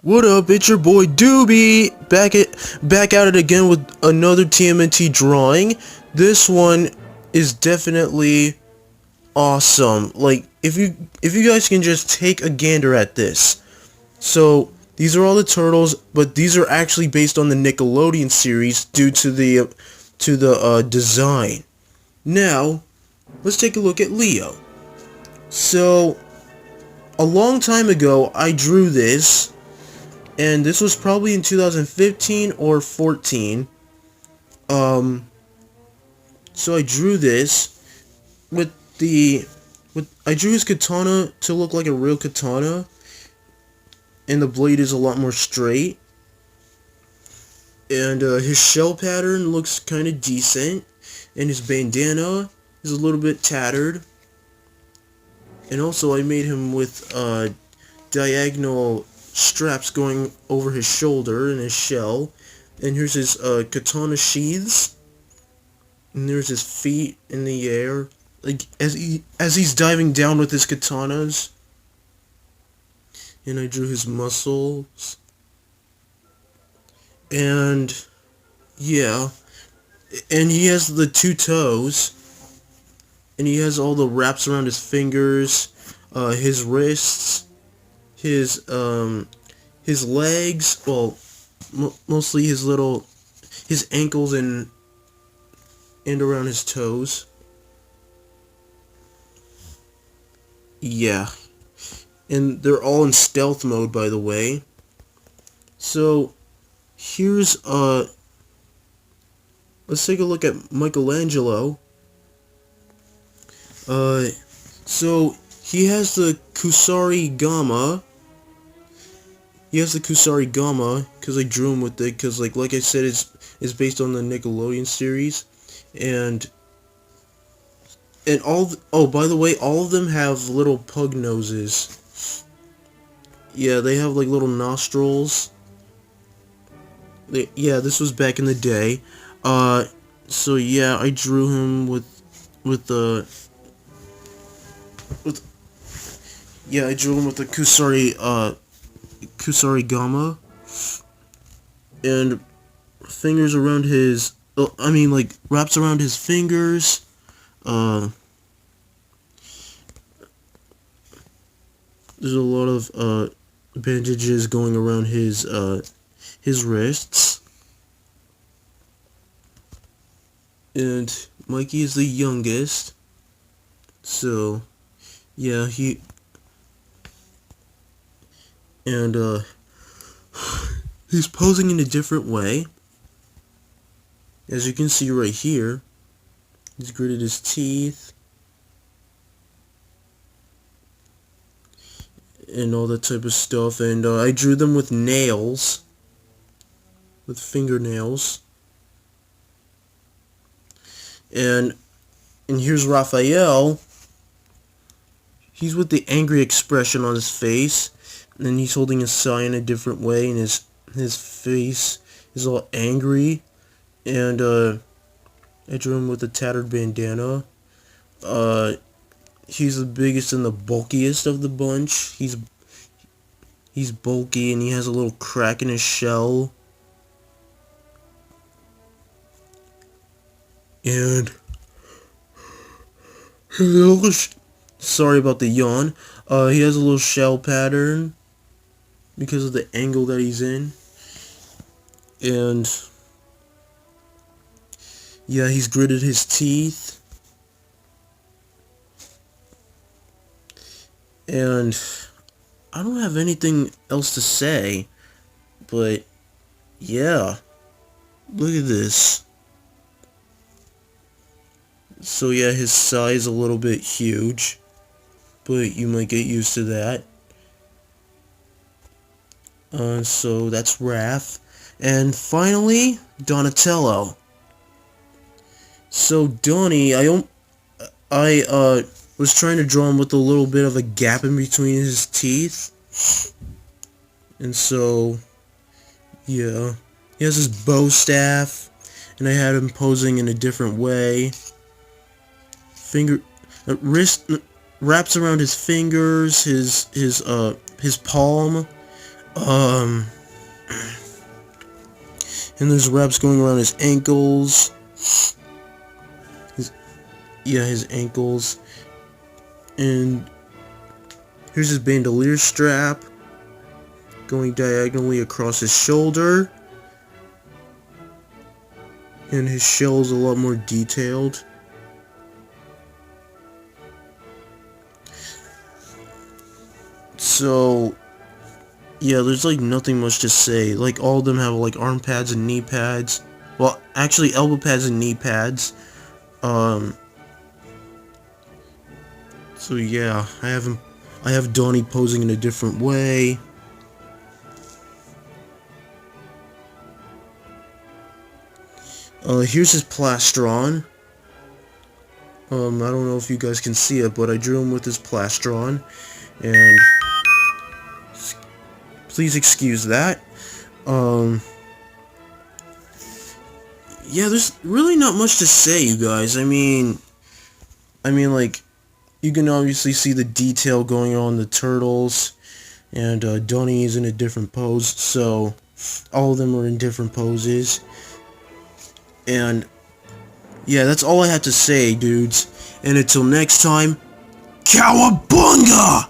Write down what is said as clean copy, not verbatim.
What up? It's your boy Doobie back at it again with another TMNT drawing. This one is definitely awesome. Like if you guys can just take a gander at this. So these are all the turtles, but these are actually based on the Nickelodeon series due to the design. Now, let's take a look at Leo. So a long time ago, I drew this. And this was probably in 2015 or 14. So I drew this I drew his katana to look like a real katana, and the blade is a lot more straight. And his shell pattern looks kind of decent, and his bandana is a little bit tattered. And also I made him with diagonal straps going over his shoulder and his shell, and here's his katana sheaths, and there's his feet in the air, like as he's diving down with his katanas. And I drew his muscles, and yeah, and he has the two toes, and he has all the wraps around his fingers, his wrists, his legs, well, mostly his ankles and around his toes. Yeah. And they're all in stealth mode, by the way. So, here's, let's take a look at Michelangelo. So, he has the Kusari Gamma. He has the Kusari Gamma because I drew him with it, because like I said, it's based on the Nickelodeon series, and oh, by the way, all of them have little pug noses. Yeah, they have like little nostrils. Yeah, this was back in the day. So yeah, I drew him with the Kusari Gamma, and fingers around his, like wraps around his fingers. There's a lot of bandages going around his wrists. And Mikey is the youngest, so yeah, he's posing in a different way. As you can see right here, he's gritted his teeth and all that type of stuff, and I drew them with nails, with fingernails. And here's Raphael. He's with the angry expression on his face, and he's holding a sign a different way, and his face is all angry. And I drew him with a tattered bandana. He's the biggest and the bulkiest of the bunch. He's bulky, and he has a little crack in his shell. And sorry about the yawn. He has a little shell pattern because of the angle that he's in. And yeah, he's gritted his teeth. And I don't have anything else to say, but yeah, look at this. So yeah, his size a little bit huge, but you might get used to that. So that's Raph. And finally, Donatello. So Donnie, I was trying to draw him with a little bit of a gap in between his teeth. And so, yeah, he has his bow staff, and I had him posing in a different way. Wrist wraps around his fingers, his palm. Um, and there's wraps going around his ankles. His ankles. And here's his bandolier strap going diagonally across his shoulder. And his shell's a lot more detailed. So, yeah, there's like nothing much to say. Like, all of them have like arm pads and knee pads. Well, actually elbow pads and knee pads. So yeah, I have Donnie posing in a different way. Here's his plastron. I don't know if you guys can see it, but I drew him with his plastron. And please excuse that. Yeah, there's really not much to say, you guys. I mean, like, you can obviously see the detail going on the turtles, and Donnie is in a different pose, so all of them are in different poses. And yeah, that's all I have to say, dudes. And until next time, cowabunga!